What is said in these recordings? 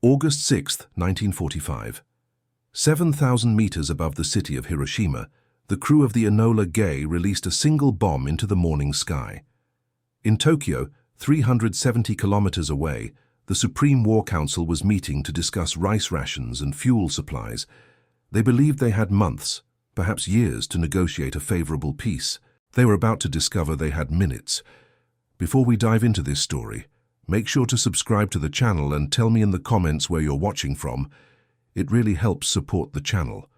August 6, 1945. 7,000 meters above the city of Hiroshima, the crew of the Enola Gay released a single bomb into the morning sky. In Tokyo, 370 kilometers away, the Supreme War Council was meeting to discuss rice rations and fuel supplies. They believed they had months, perhaps years, to negotiate a favorable peace. They were about to discover they had minutes. Before we dive into this story, make sure to subscribe to the channel and tell me in the comments where you're watching from. It really helps support the channel.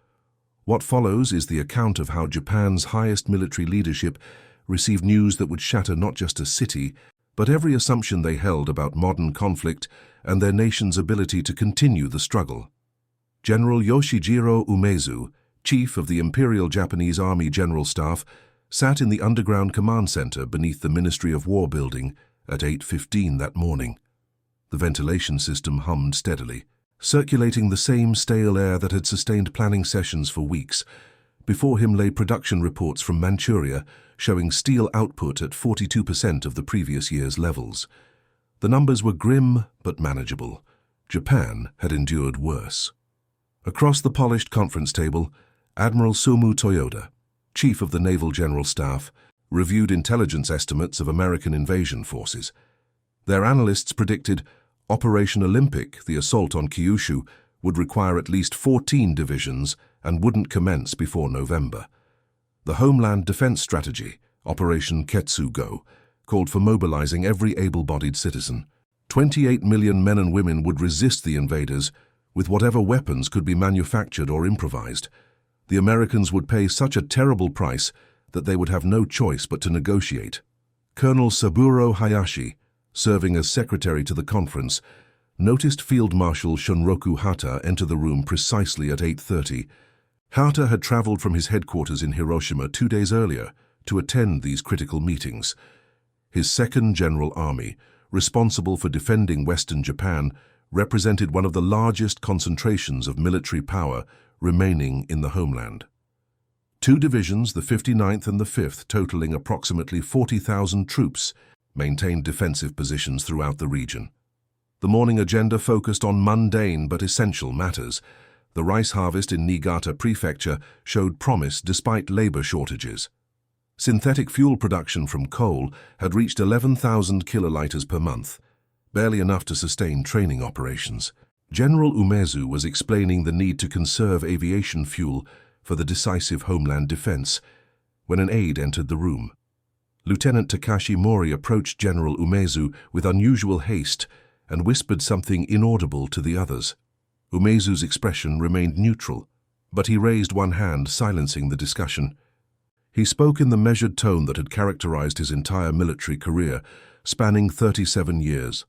What follows is the account of how Japan's highest military leadership received news that would shatter not just a city, but every assumption they held about modern conflict and their nation's ability to continue the struggle. General Yoshijiro Umezu, chief of the Imperial Japanese Army General Staff, sat in the underground command center beneath the Ministry of War building at 8:15 that morning. The ventilation system hummed steadily, circulating the same stale air that had sustained planning sessions for weeks. Before him lay production reports from Manchuria showing steel output at 42% of the previous year's levels. The numbers were grim but manageable. Japan had endured worse. Across the polished conference table, Admiral Sumu Toyoda, chief of the Naval General Staff, reviewed intelligence estimates of American invasion forces. Their analysts predicted Operation Olympic, the assault on Kyushu, would require at least 14 divisions and wouldn't commence before November. The Homeland Defense Strategy, Operation Ketsugo, called for mobilizing every able-bodied citizen. 28 million men and women would resist the invaders with whatever weapons could be manufactured or improvised. The Americans would pay such a terrible price that they would have no choice but to negotiate. Colonel Saburo Hayashi, serving as secretary to the conference, noticed Field Marshal Shunroku Hata enter the room precisely at 8:30. Hata had traveled from his headquarters in Hiroshima 2 days earlier to attend these critical meetings. His Second General Army, responsible for defending Western Japan, represented one of the largest concentrations of military power remaining in the homeland. 2 divisions, the 59th and the 5th, totaling approximately 40,000 troops, maintained defensive positions throughout the region. The morning agenda focused on mundane but essential matters. The rice harvest in Niigata Prefecture showed promise despite labor shortages. Synthetic fuel production from coal had reached 11,000 kiloliters per month, barely enough to sustain training operations. General Umezu was explaining the need to conserve aviation fuel for the decisive homeland defense when an aide entered the room. Lieutenant Takashi Mori approached General Umezu with unusual haste and whispered something inaudible to the others. Umezu's expression remained neutral, but he raised one hand, silencing the discussion. He spoke in the measured tone that had characterized his entire military career, spanning 37 years.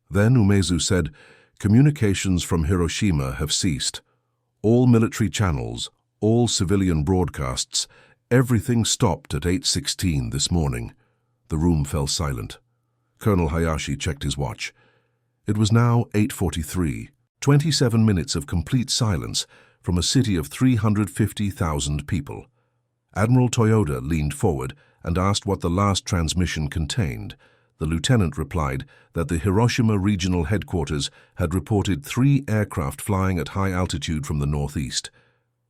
Then Umezu said, "Communications from Hiroshima have ceased. All military channels, all civilian broadcasts, everything stopped at 8:16 this morning." The room fell silent. Colonel Hayashi checked his watch. It was now 8:43, 27 minutes of complete silence from a city of 350,000 people. Admiral Toyoda leaned forward and asked what the last transmission contained. The lieutenant replied that the Hiroshima Regional Headquarters had reported 3 aircraft flying at high altitude from the northeast.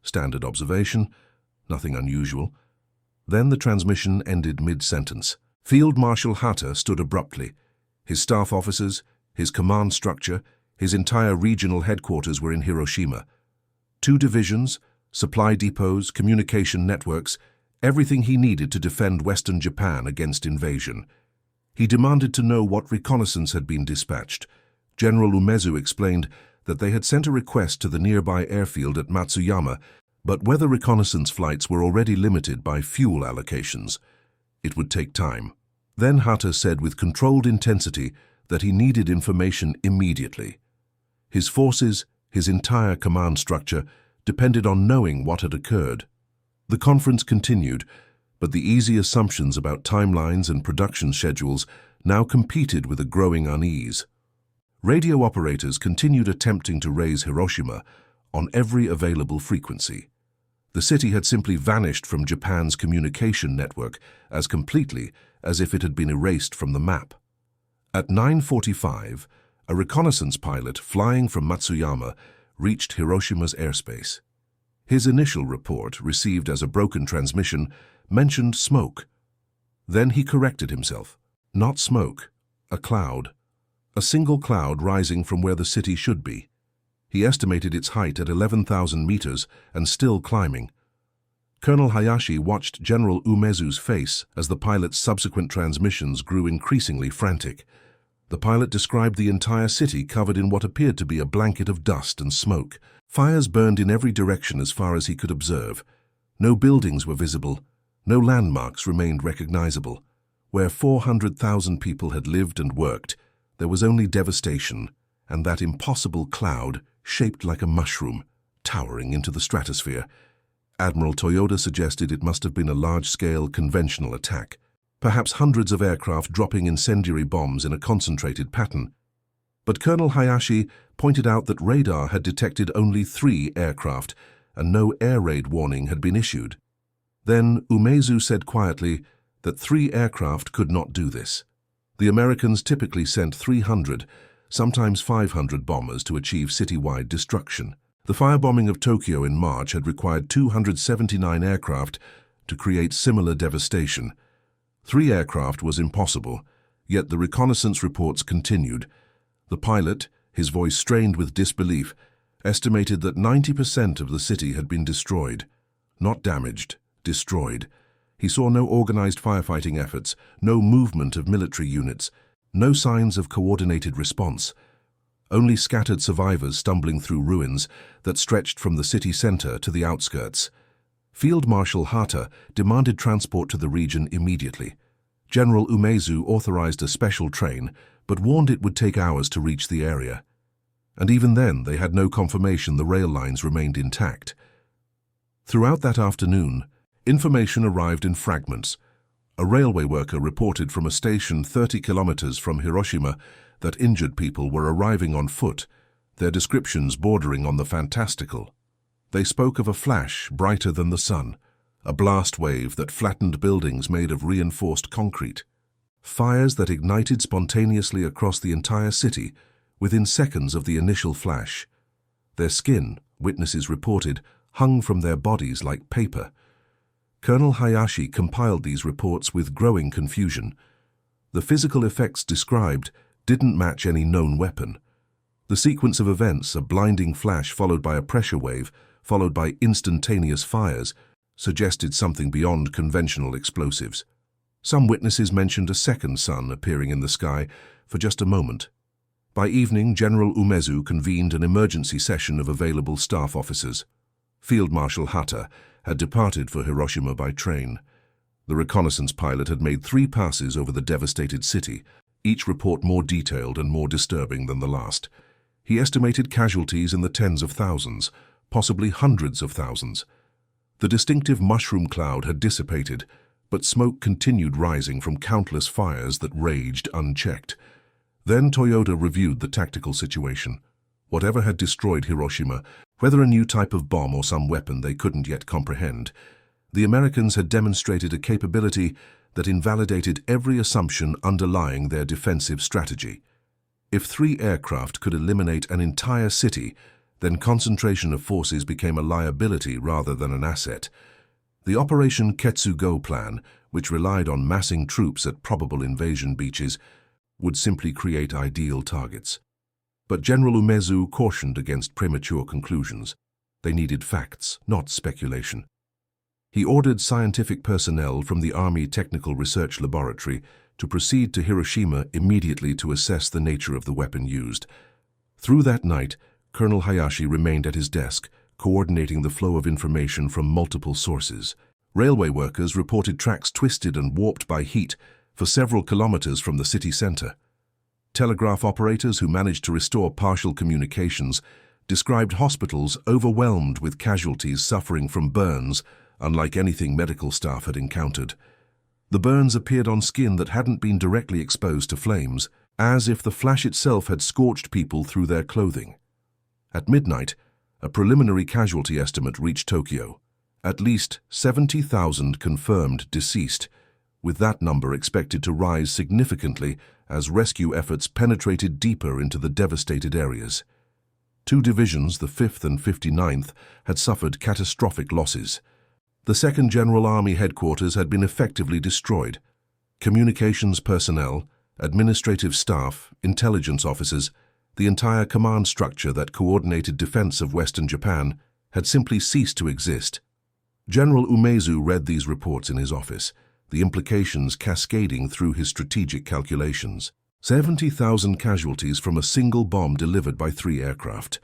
Standard observation, nothing unusual. Then the transmission ended mid-sentence. Field Marshal Hata stood abruptly. His staff officers, his command structure, his entire regional headquarters were in Hiroshima. 2 divisions, supply depots, communication networks, everything he needed to defend Western Japan against invasion. He demanded to know what reconnaissance had been dispatched. General Umezu explained that they had sent a request to the nearby airfield at Matsuyama, but weather reconnaissance flights were already limited by fuel allocations. It would take time. Then Hata said with controlled intensity that he needed information immediately. His forces, his entire command structure, depended on knowing what had occurred. The conference continued, but the easy assumptions about timelines and production schedules now competed with a growing unease. Radio operators continued attempting to raise Hiroshima on every available frequency. The city had simply vanished from Japan's communication network as completely as if it had been erased from the map. At 9:45, A reconnaissance pilot flying from Matsuyama reached Hiroshima's airspace. His initial report, received as a broken transmission, mentioned smoke. Then he corrected himself. Not smoke, a cloud. A single cloud rising from where the city should be. He estimated its height at 11,000 meters and still climbing. Colonel Hayashi watched General Umezu's face as the pilot's subsequent transmissions grew increasingly frantic. The pilot described the entire city covered in what appeared to be a blanket of dust and smoke. Fires burned in every direction as far as he could observe. No buildings were visible. No landmarks remained recognizable. Where 400,000 people had lived and worked, there was only devastation, and that impossible cloud, shaped like a mushroom, towering into the stratosphere. Admiral Toyoda suggested it must have been a large-scale conventional attack, perhaps hundreds of aircraft dropping incendiary bombs in a concentrated pattern. But Colonel Hayashi pointed out that radar had detected only 3 aircraft, and no air raid warning had been issued. Then Umezu said quietly that 3 aircraft could not do this. The Americans typically sent 300, sometimes 500 bombers to achieve citywide destruction. The firebombing of Tokyo in March had required 279 aircraft to create similar devastation. 3 aircraft was impossible, yet the reconnaissance reports continued. The pilot, his voice strained with disbelief, estimated that 90% of the city had been destroyed. Not damaged, destroyed. He saw no organized firefighting efforts, no movement of military units, no signs of coordinated response. Only scattered survivors stumbling through ruins that stretched from the city center to the outskirts. Field Marshal Hata demanded transport to the region immediately. General Umezu authorized a special train, but warned it would take hours to reach the area. And even then, they had no confirmation the rail lines remained intact. Throughout that afternoon, information arrived in fragments. A railway worker reported from a station 30 kilometers from Hiroshima that injured people were arriving on foot, their descriptions bordering on the fantastical. They spoke of a flash brighter than the sun, a blast wave that flattened buildings made of reinforced concrete, fires that ignited spontaneously across the entire city within seconds of the initial flash. Their skin, witnesses reported, hung from their bodies like paper. Colonel Hayashi compiled these reports with growing confusion. The physical effects described didn't match any known weapon. The sequence of events, a blinding flash followed by a pressure wave, followed by instantaneous fires, suggested something beyond conventional explosives. Some witnesses mentioned a second sun appearing in the sky for just a moment. By evening, General Umezu convened an emergency session of available staff officers. Field Marshal Hata had departed for Hiroshima by train. The reconnaissance pilot had made 3 passes over the devastated city, each report more detailed and more disturbing than the last. He estimated casualties in the tens of thousands, possibly hundreds of thousands. The distinctive mushroom cloud had dissipated, but smoke continued rising from countless fires that raged unchecked. Then Toyoda reviewed the tactical situation. Whatever had destroyed Hiroshima, whether a new type of bomb or some weapon they couldn't yet comprehend, the Americans had demonstrated a capability that invalidated every assumption underlying their defensive strategy. If 3 aircraft could eliminate an entire city, then concentration of forces became a liability rather than an asset. The Operation Ketsugo plan, which relied on massing troops at probable invasion beaches, would simply create ideal targets. But General Umezu cautioned against premature conclusions. They needed facts, not speculation. He ordered scientific personnel from the Army Technical Research Laboratory to proceed to Hiroshima immediately to assess the nature of the weapon used. Through that night, Colonel Hayashi remained at his desk, coordinating the flow of information from multiple sources. Railway workers reported tracks twisted and warped by heat for several kilometers from the city center. Telegraph operators who managed to restore partial communications described hospitals overwhelmed with casualties suffering from burns, unlike anything medical staff had encountered. The burns appeared on skin that hadn't been directly exposed to flames, as if the flash itself had scorched people through their clothing. At midnight, a preliminary casualty estimate reached Tokyo. At least 70,000 confirmed deceased, with that number expected to rise significantly as rescue efforts penetrated deeper into the devastated areas. Two divisions, the 5th and 59th, had suffered catastrophic losses. The 2nd General Army Headquarters had been effectively destroyed. Communications personnel, administrative staff, intelligence officers, the entire command structure that coordinated defense of Western Japan had simply ceased to exist. General Umezu read these reports in his office, the implications cascading through his strategic calculations. 70,000 casualties from a single bomb delivered by 3 aircraft.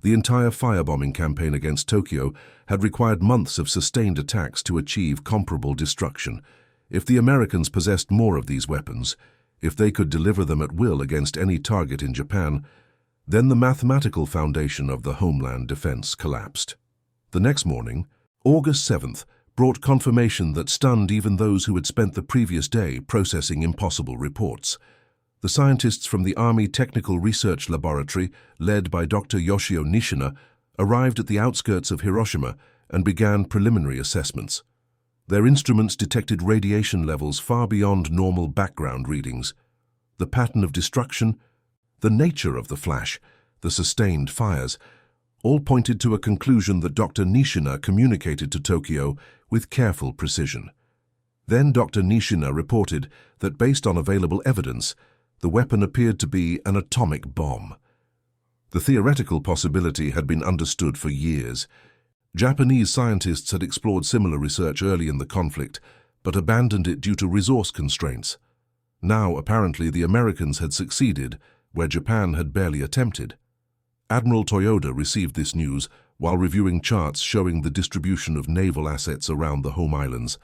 The entire firebombing campaign against Tokyo had required months of sustained attacks to achieve comparable destruction. If the Americans possessed more of these weapons, if they could deliver them at will against any target in Japan, then the mathematical foundation of the homeland defense collapsed. The next morning, August 7th, brought confirmation that stunned even those who had spent the previous day processing impossible reports. The scientists from the Army Technical Research Laboratory, led by Dr. Yoshio Nishina, arrived at the outskirts of Hiroshima and began preliminary assessments. Their instruments detected radiation levels far beyond normal background readings. The pattern of destruction, the nature of the flash, the sustained fires, all pointed to a conclusion that Dr. Nishina communicated to Tokyo with careful precision. Then Dr. Nishina reported that based on available evidence, the weapon appeared to be an atomic bomb. The theoretical possibility had been understood for years. Japanese scientists had explored similar research early in the conflict, but abandoned it due to resource constraints. Now, apparently, the Americans had succeeded where Japan had barely attempted. Admiral Toyoda received this news while reviewing charts showing the distribution of naval assets around the home islands.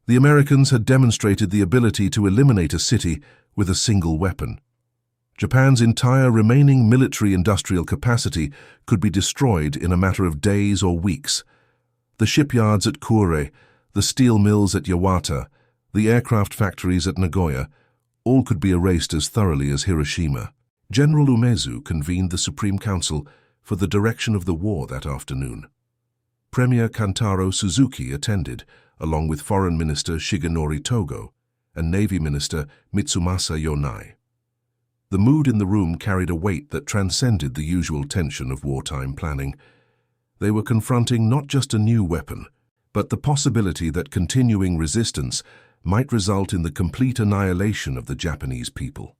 The Americans had demonstrated the ability to eliminate a city with a single weapon. Japan's entire remaining military-industrial capacity could be destroyed in a matter of days or weeks. The shipyards at Kure, the steel mills at Yawata, the aircraft factories at Nagoya, all could be erased as thoroughly as Hiroshima. General Umezu convened the Supreme Council for the direction of the war that afternoon. Premier Kantaro Suzuki attended, along with Foreign Minister Shigenori Togo and Navy Minister Mitsumasa Yonai. The mood in the room carried a weight that transcended the usual tension of wartime planning. They were confronting not just a new weapon, but the possibility that continuing resistance might result in the complete annihilation of the Japanese people.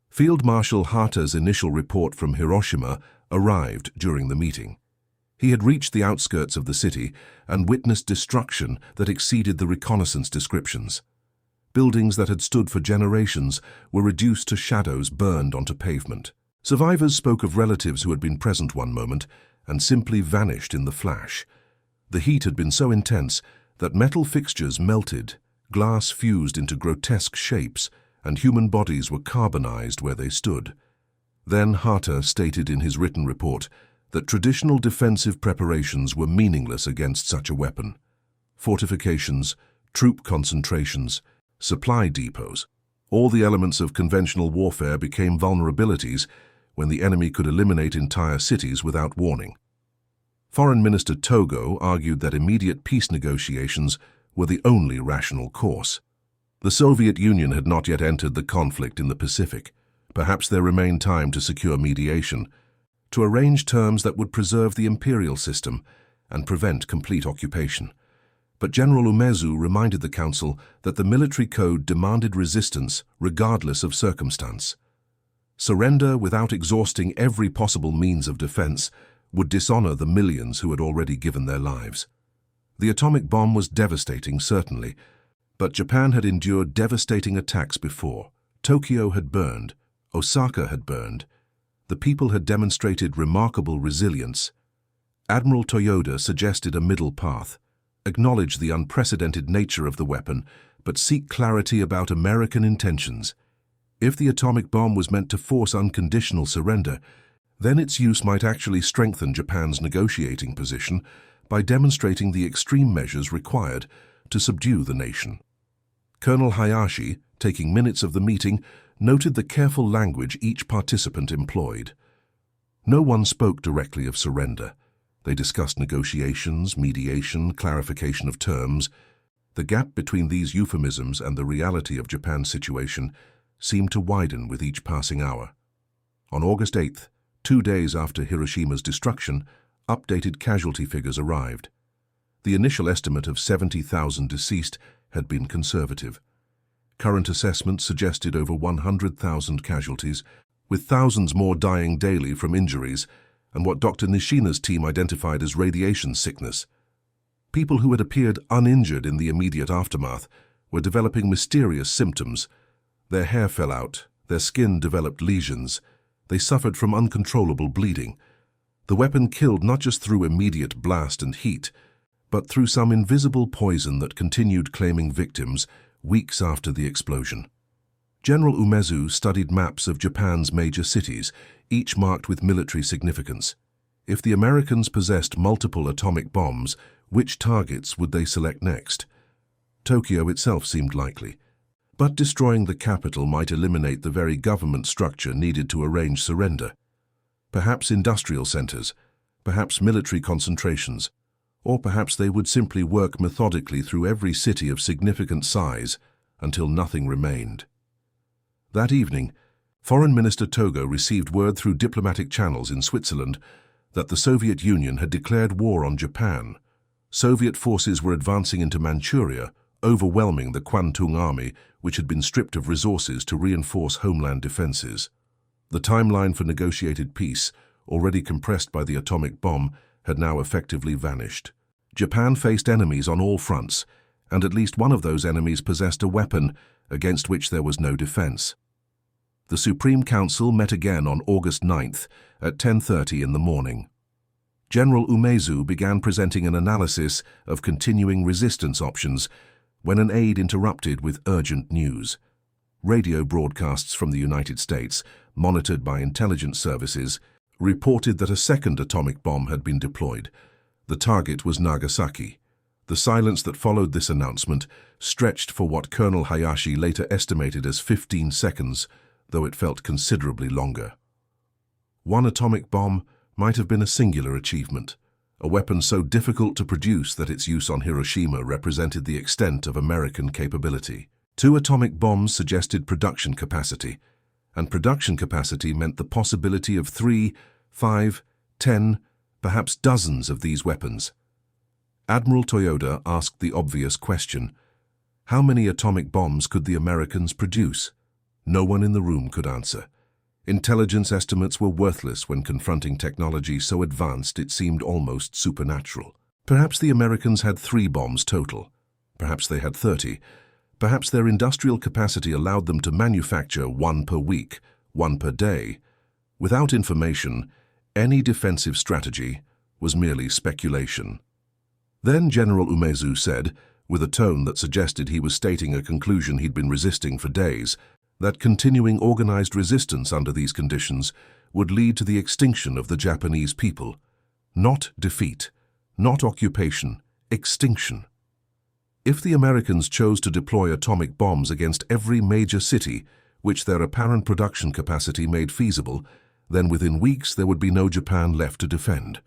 Field Marshal Hata's initial report from Hiroshima arrived during the meeting. He had reached the outskirts of the city and witnessed destruction that exceeded the reconnaissance descriptions. Buildings that had stood for generations were reduced to shadows burned onto pavement. Survivors spoke of relatives who had been present one moment and simply vanished in the flash. The heat had been so intense that metal fixtures melted, glass fused into grotesque shapes, and human bodies were carbonized where they stood. Then Hata stated in his written report that traditional defensive preparations were meaningless against such a weapon. Fortifications, troop concentrations, supply depots, all the elements of conventional warfare became vulnerabilities when the enemy could eliminate entire cities without warning. Foreign Minister Togo argued that immediate peace negotiations were the only rational course. The Soviet Union had not yet entered the conflict in the Pacific. Perhaps there remained time to secure mediation, to arrange terms that would preserve the imperial system and prevent complete occupation. But General Umezu reminded the Council that the military code demanded resistance regardless of circumstance. Surrender without exhausting every possible means of defense would dishonor the millions who had already given their lives. The atomic bomb was devastating, certainly, but Japan had endured devastating attacks before. Tokyo had burned, Osaka had burned. The people had demonstrated remarkable resilience. Admiral Toyoda suggested a middle path. Acknowledge the unprecedented nature of the weapon, but seek clarity about American intentions. If the atomic bomb was meant to force unconditional surrender, then its use might actually strengthen Japan's negotiating position by demonstrating the extreme measures required to subdue the nation. Colonel Hayashi, taking minutes of the meeting, noted the careful language each participant employed. No one spoke directly of surrender. They discussed negotiations, mediation, clarification of terms. The gap between these euphemisms and the reality of Japan's situation seemed to widen with each passing hour. On August 8th, 2 days after Hiroshima's destruction, updated casualty figures arrived. The initial estimate of 70,000 deceased had been conservative. Current assessments suggested over 100,000 casualties, with thousands more dying daily from injuries and what Dr. Nishina's team identified as radiation sickness. People who had appeared uninjured in the immediate aftermath were developing mysterious symptoms. Their hair fell out, their skin developed lesions, they suffered from uncontrollable bleeding. The weapon killed not just through immediate blast and heat, but through some invisible poison that continued claiming victims weeks after the explosion. General Umezu studied maps of Japan's major cities, each marked with military significance. If the Americans possessed multiple atomic bombs, which targets would they select next? Tokyo itself seemed likely, but destroying the capital might eliminate the very government structure needed to arrange surrender. Perhaps industrial centers, perhaps military concentrations, or perhaps they would simply work methodically through every city of significant size until nothing remained. That evening, Foreign Minister Togo received word through diplomatic channels in Switzerland that the Soviet Union had declared war on Japan. Soviet forces were advancing into Manchuria, overwhelming the Kwantung Army, which had been stripped of resources to reinforce homeland defenses. The timeline for negotiated peace, already compressed by the atomic bomb, had now effectively vanished. Japan faced enemies on all fronts, and at least one of those enemies possessed a weapon against which there was no defense. The Supreme Council met again on August 9th at 10:30 in the morning. General Umezu began presenting an analysis of continuing resistance options when an aide interrupted with urgent news. Radio broadcasts from the United States, monitored by intelligence services, reported that a second atomic bomb had been deployed. The target was Nagasaki. The silence that followed this announcement stretched for what Colonel Hayashi later estimated as 15 seconds, though it felt considerably longer. One atomic bomb might have been a singular achievement, a weapon so difficult to produce that its use on Hiroshima represented the extent of American capability. 2 atomic bombs suggested production capacity, and production capacity meant the possibility of 3, 5, 10, perhaps dozens of these weapons. Admiral Toyoda asked the obvious question: how many atomic bombs could the Americans produce? No one in the room could answer. Intelligence estimates were worthless when confronting technology so advanced it seemed almost supernatural. Perhaps the Americans had 3 bombs total. Perhaps they had 30. Perhaps their industrial capacity allowed them to manufacture 1 per week, 1 per day. Without information, any defensive strategy was merely speculation. Then General Umezu said, with a tone that suggested he was stating a conclusion he'd been resisting for days, that continuing organized resistance under these conditions would lead to the extinction of the Japanese people. Not defeat, not occupation, extinction. If the Americans chose to deploy atomic bombs against every major city, which their apparent production capacity made feasible, then within weeks there would be no Japan left to defend.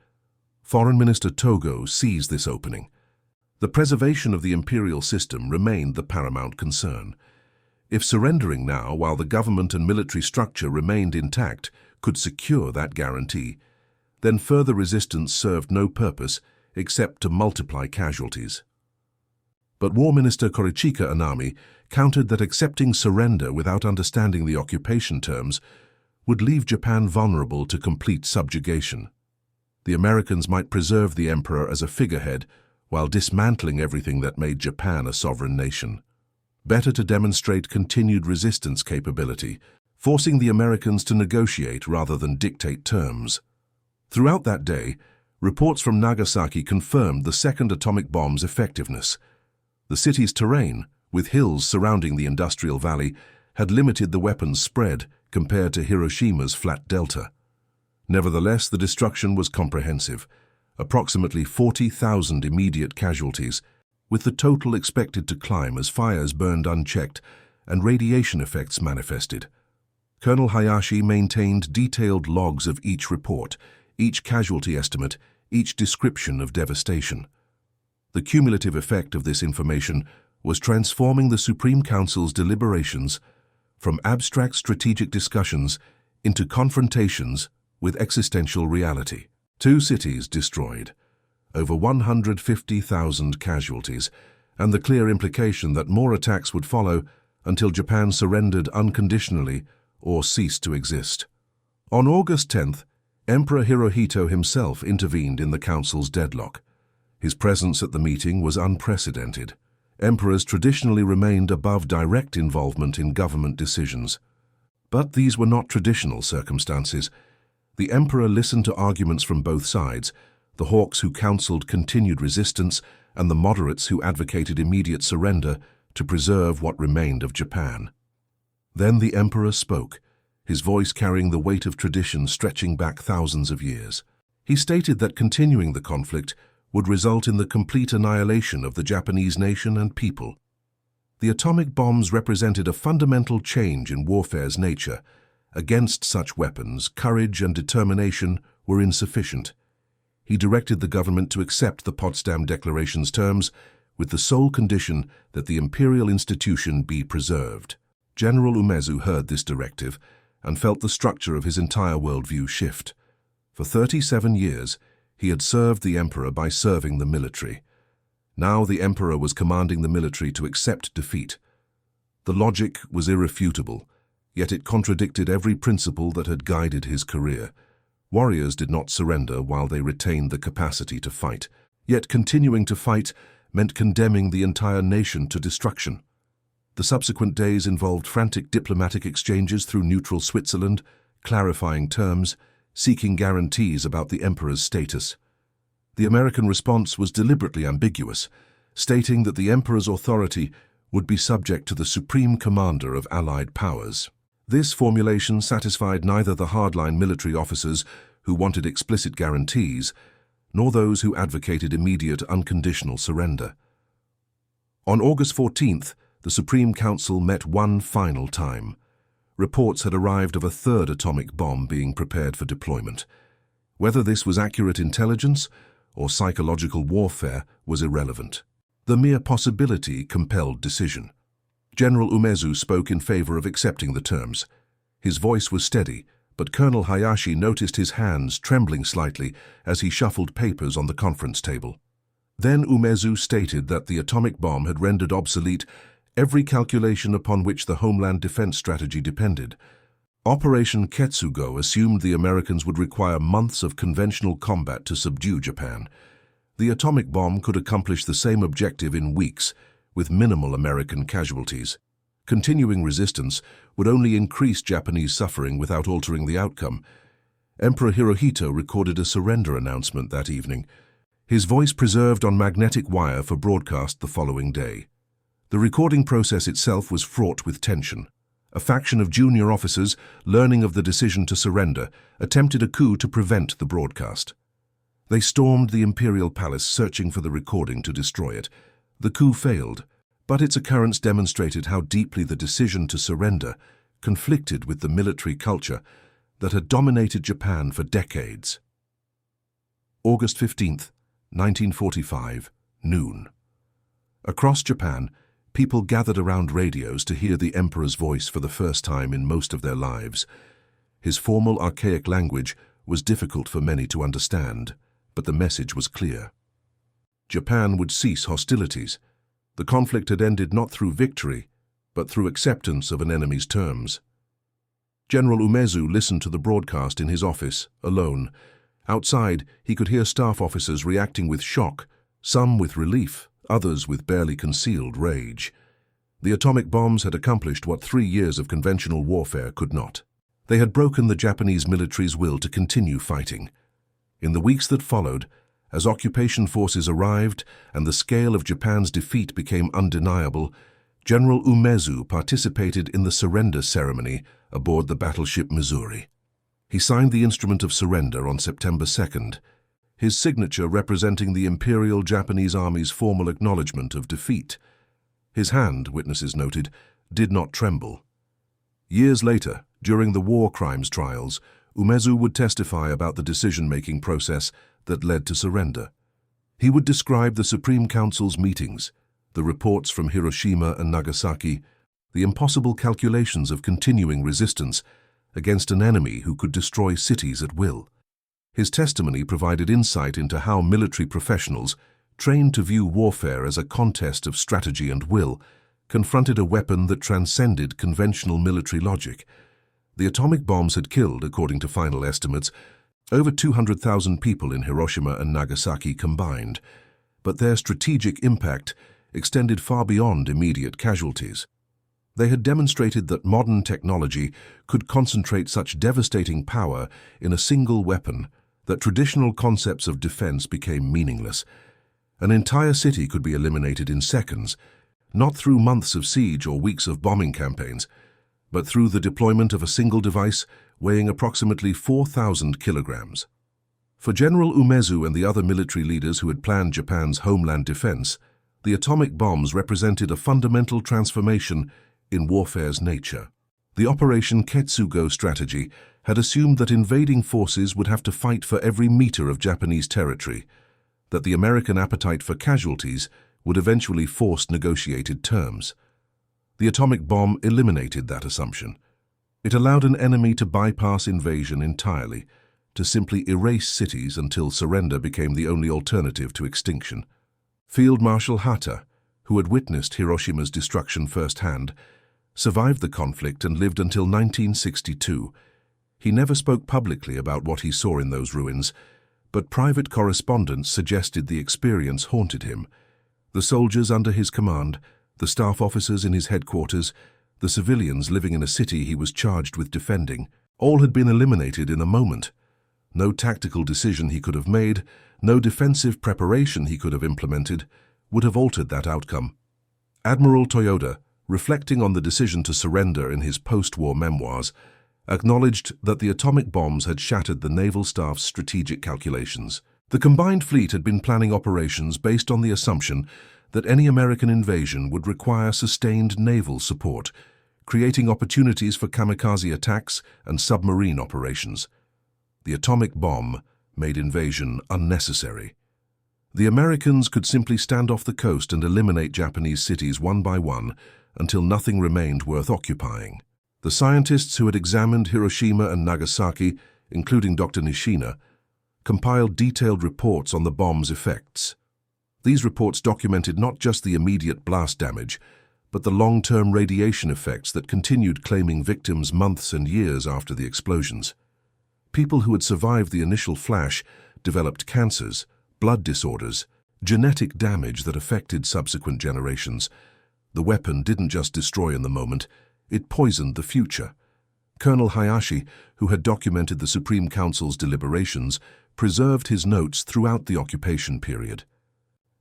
Foreign Minister Togo seized this opening. The preservation of the imperial system remained the paramount concern. If surrendering now, while the government and military structure remained intact, could secure that guarantee, then further resistance served no purpose except to multiply casualties. But War Minister Korichika Anami countered that accepting surrender without understanding the occupation terms would leave Japan vulnerable to complete subjugation. The Americans might preserve the emperor as a figurehead while dismantling everything that made Japan a sovereign nation. Better to demonstrate continued resistance capability, forcing the Americans to negotiate rather than dictate terms. Throughout that day, reports from Nagasaki confirmed the second atomic bomb's effectiveness. The city's terrain, with hills surrounding the industrial valley, had limited the weapon's spread compared to Hiroshima's flat delta. Nevertheless, the destruction was comprehensive. Approximately 40,000 immediate casualties, with the total expected to climb as fires burned unchecked and radiation effects manifested. Colonel Hayashi maintained detailed logs of each report, each casualty estimate, each description of devastation. The cumulative effect of this information was transforming the Supreme Council's deliberations from abstract strategic discussions into confrontations with existential reality. 2 cities destroyed, over 150,000 casualties, and the clear implication that more attacks would follow until Japan surrendered unconditionally or ceased to exist. On August 10th, Emperor Hirohito himself intervened in the council's deadlock. His presence at the meeting was unprecedented. Emperors traditionally remained above direct involvement in government decisions. But these were not traditional circumstances. The emperor listened to arguments from both sides, the hawks who counseled continued resistance and the moderates who advocated immediate surrender to preserve what remained of Japan. Then the emperor spoke, his voice carrying the weight of tradition stretching back thousands of years. He stated that continuing the conflict would result in the complete annihilation of the Japanese nation and people. The atomic bombs represented a fundamental change in warfare's nature. Against such weapons, courage and determination were insufficient. He directed the government to accept the Potsdam Declaration's terms with the sole condition that the imperial institution be preserved. General Umezu heard this directive and felt the structure of his entire worldview shift. For 37 years, he had served the emperor by serving the military. Now the emperor was commanding the military to accept defeat. The logic was irrefutable, yet it contradicted every principle that had guided his career. Warriors did not surrender while they retained the capacity to fight. Yet continuing to fight meant condemning the entire nation to destruction. The subsequent days involved frantic diplomatic exchanges through neutral Switzerland, clarifying terms, seeking guarantees about the emperor's status. The American response was deliberately ambiguous, stating that the emperor's authority would be subject to the supreme commander of Allied powers. This formulation satisfied neither the hardline military officers who wanted explicit guarantees, nor those who advocated immediate unconditional surrender. On August 14th, the Supreme Council met one final time. Reports had arrived of a third atomic bomb being prepared for deployment. Whether this was accurate intelligence or psychological warfare was irrelevant. The mere possibility compelled decision. General Umezu spoke in favor of accepting the terms. His voice was steady, but Colonel Hayashi noticed his hands trembling slightly as he shuffled papers on the conference table. Then Umezu stated that the atomic bomb had rendered obsolete every calculation upon which the Homeland Defense Strategy depended. Operation Ketsugo assumed the Americans would require months of conventional combat to subdue Japan. The atomic bomb could accomplish the same objective in weeks, with minimal American casualties. Continuing resistance would only increase Japanese suffering without altering the outcome. Emperor Hirohito recorded a surrender announcement that evening, his voice preserved on magnetic wire for broadcast the following day. The recording process itself was fraught with tension. A faction of junior officers, learning of the decision to surrender, attempted a coup to prevent the broadcast. They stormed the imperial palace searching for the recording to destroy it. The coup failed, but its occurrence demonstrated how deeply the decision to surrender conflicted with the military culture that had dominated Japan for decades. August 15th, 1945, noon. Across Japan, people gathered around radios to hear the emperor's voice for the first time in most of their lives. His formal, archaic language was difficult for many to understand, but the message was clear. Japan would cease hostilities. The conflict had ended not through victory, but through acceptance of an enemy's terms. General Umezu listened to the broadcast in his office, alone. Outside, he could hear staff officers reacting with shock, some with relief, others with barely concealed rage. The atomic bombs had accomplished what 3 years of conventional warfare could not. They had broken the Japanese military's will to continue fighting. In the weeks that followed, as occupation forces arrived and the scale of Japan's defeat became undeniable, General Umezu participated in the surrender ceremony aboard the battleship Missouri. He signed the instrument of surrender on September 2nd, his signature representing the Imperial Japanese Army's formal acknowledgement of defeat. His hand, witnesses noted, did not tremble. Years later, during the war crimes trials, Umezu would testify about the decision-making process that led to surrender. He would describe the Supreme Council's meetings, the reports from Hiroshima and Nagasaki, the impossible calculations of continuing resistance against an enemy who could destroy cities at will. His testimony provided insight into how military professionals, trained to view warfare as a contest of strategy and will, confronted a weapon that transcended conventional military logic. The atomic bombs had killed, according to final estimates, over 200,000 people in Hiroshima and Nagasaki combined, but their strategic impact extended far beyond immediate casualties. They had demonstrated that modern technology could concentrate such devastating power in a single weapon that traditional concepts of defense became meaningless. An entire city could be eliminated in seconds, not through months of siege or weeks of bombing campaigns, but through the deployment of a single device weighing approximately 4,000 kilograms. For General Umezu and the other military leaders who had planned Japan's homeland defense, the atomic bombs represented a fundamental transformation in warfare's nature. The Operation Ketsugo strategy had assumed that invading forces would have to fight for every meter of Japanese territory, that the American appetite for casualties would eventually force negotiated terms. The atomic bomb eliminated that assumption. It allowed an enemy to bypass invasion entirely, to simply erase cities until surrender became the only alternative to extinction. Field Marshal Hata, who had witnessed Hiroshima's destruction firsthand, survived the conflict and lived until 1962. He never spoke publicly about what he saw in those ruins, but private correspondence suggested the experience haunted him. The soldiers under his command, the staff officers in his headquarters, the civilians living in a city he was charged with defending, all had been eliminated in a moment. No tactical decision he could have made, no defensive preparation he could have implemented, would have altered that outcome. Admiral Toyoda, reflecting on the decision to surrender in his post-war memoirs, acknowledged that the atomic bombs had shattered the naval staff's strategic calculations. The combined fleet had been planning operations based on the assumption that any American invasion would require sustained naval support, creating opportunities for kamikaze attacks and submarine operations. The atomic bomb made invasion unnecessary. The Americans could simply stand off the coast and eliminate Japanese cities one by one until nothing remained worth occupying. The scientists who had examined Hiroshima and Nagasaki, including Dr. Nishina, compiled detailed reports on the bomb's effects. These reports documented not just the immediate blast damage, but the long-term radiation effects that continued claiming victims months and years after the explosions. People who had survived the initial flash developed cancers, blood disorders, genetic damage that affected subsequent generations. The weapon didn't just destroy in the moment, it poisoned the future. Colonel Hayashi, who had documented the Supreme Council's deliberations, preserved his notes throughout the occupation period.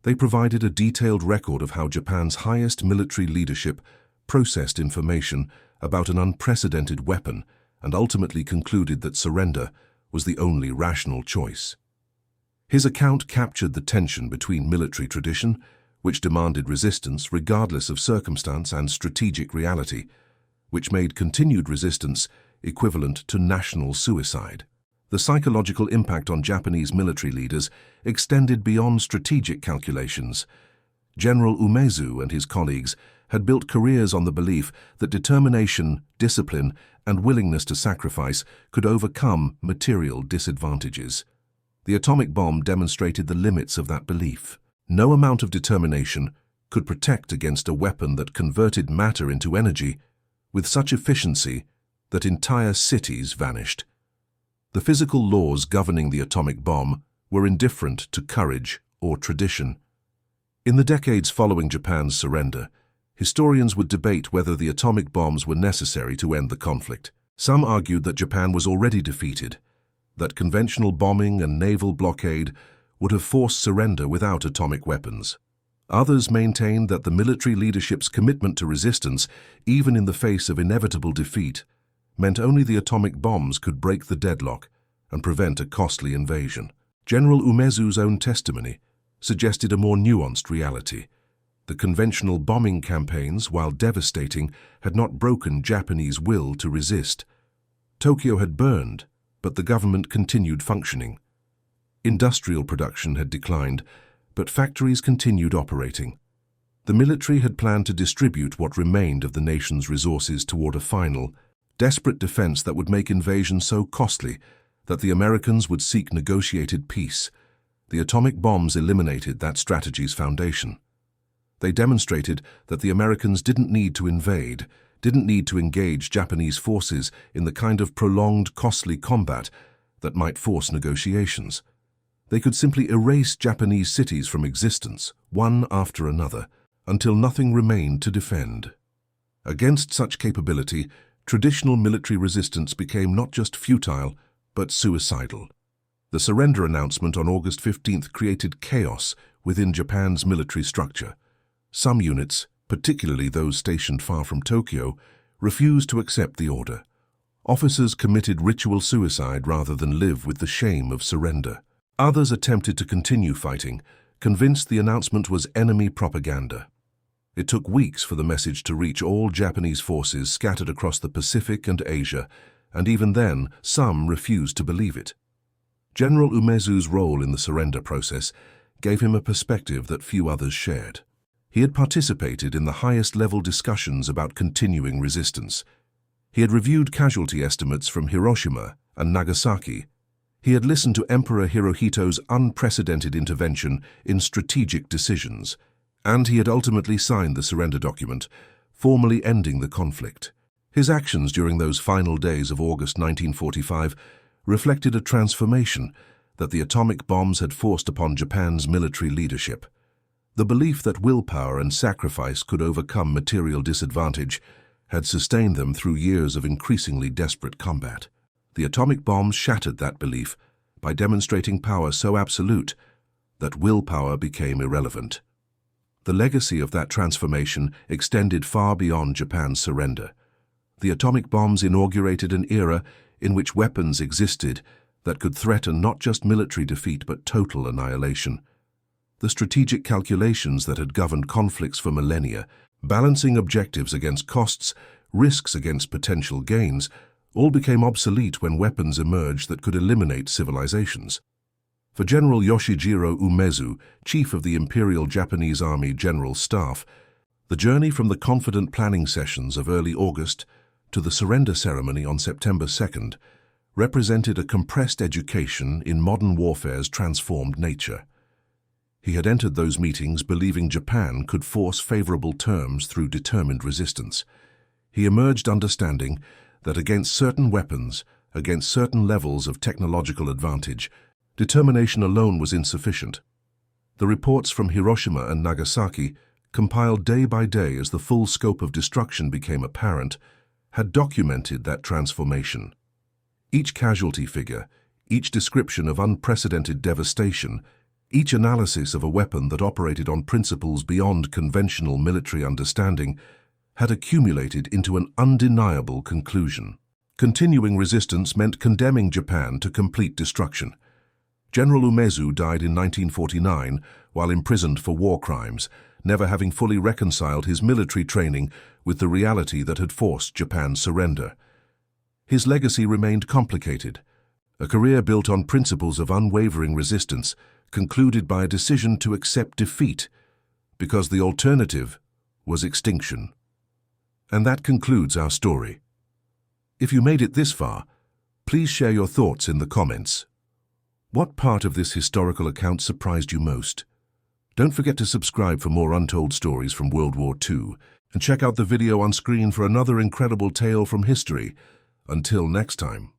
They provided a detailed record of how Japan's highest military leadership processed information about an unprecedented weapon and ultimately concluded that surrender was the only rational choice. His account captured the tension between military tradition, which demanded resistance regardless of circumstance, and strategic reality, which made continued resistance equivalent to national suicide. The psychological impact on Japanese military leaders extended beyond strategic calculations. General Umezu and his colleagues had built careers on the belief that determination, discipline, and willingness to sacrifice could overcome material disadvantages. The atomic bomb demonstrated the limits of that belief. No amount of determination could protect against a weapon that converted matter into energy with such efficiency that entire cities vanished. The physical laws governing the atomic bomb were indifferent to courage or tradition. In the decades following Japan's surrender, historians would debate whether the atomic bombs were necessary to end the conflict. Some argued that Japan was already defeated, that conventional bombing and naval blockade would have forced surrender without atomic weapons. Others maintained that the military leadership's commitment to resistance, even in the face of inevitable defeat, meant only the atomic bombs could break the deadlock and prevent a costly invasion. General Umezu's own testimony suggested a more nuanced reality. The conventional bombing campaigns, while devastating, had not broken Japanese will to resist. Tokyo had burned, but the government continued functioning. Industrial production had declined, but factories continued operating. The military had planned to distribute what remained of the nation's resources toward a final, desperate defense that would make invasion so costly that the Americans would seek negotiated peace. The atomic bombs eliminated that strategy's foundation. They demonstrated that the Americans didn't need to invade, didn't need to engage Japanese forces in the kind of prolonged, costly combat that might force negotiations. They could simply erase Japanese cities from existence, one after another, until nothing remained to defend. Against such capability, traditional military resistance became not just futile, but suicidal. The surrender announcement on August 15th created chaos within Japan's military structure. Some units, particularly those stationed far from Tokyo, refused to accept the order. Officers committed ritual suicide rather than live with the shame of surrender. Others attempted to continue fighting, convinced the announcement was enemy propaganda. It took weeks for the message to reach all Japanese forces scattered across the Pacific and Asia, and even then, some refused to believe it. General Umezu's role in the surrender process gave him a perspective that few others shared. He had participated in the highest-level discussions about continuing resistance. He had reviewed casualty estimates from Hiroshima and Nagasaki. He had listened to Emperor Hirohito's unprecedented intervention in strategic decisions, and he had ultimately signed the surrender document, formally ending the conflict. His actions during those final days of August 1945 reflected a transformation that the atomic bombs had forced upon Japan's military leadership. The belief that willpower and sacrifice could overcome material disadvantage had sustained them through years of increasingly desperate combat. The atomic bombs shattered that belief by demonstrating power so absolute that willpower became irrelevant. The legacy of that transformation extended far beyond Japan's surrender. The atomic bombs inaugurated an era in which weapons existed that could threaten not just military defeat but total annihilation. The strategic calculations that had governed conflicts for millennia, balancing objectives against costs, risks against potential gains, all became obsolete when weapons emerged that could eliminate civilizations. For General Yoshijiro Umezu, chief of the Imperial Japanese Army General Staff, the journey from the confident planning sessions of early August to the surrender ceremony on September 2nd represented a compressed education in modern warfare's transformed nature. He had entered those meetings believing Japan could force favorable terms through determined resistance. He emerged understanding that against certain weapons, against certain levels of technological advantage, determination alone was insufficient. The reports from Hiroshima and Nagasaki, compiled day by day as the full scope of destruction became apparent, had documented that transformation. Each casualty figure, each description of unprecedented devastation, each analysis of a weapon that operated on principles beyond conventional military understanding had accumulated into an undeniable conclusion. Continuing resistance meant condemning Japan to complete destruction. General Umezu died in 1949 while imprisoned for war crimes, never having fully reconciled his military training with the reality that had forced Japan's surrender. His legacy remained complicated. A career built on principles of unwavering resistance concluded by a decision to accept defeat because the alternative was extinction. And that concludes our story. If you made it this far, please share your thoughts in the comments. What part of this historical account surprised you most? Don't forget to subscribe for more untold stories from World War II, and check out the video on screen for another incredible tale from history. Until next time.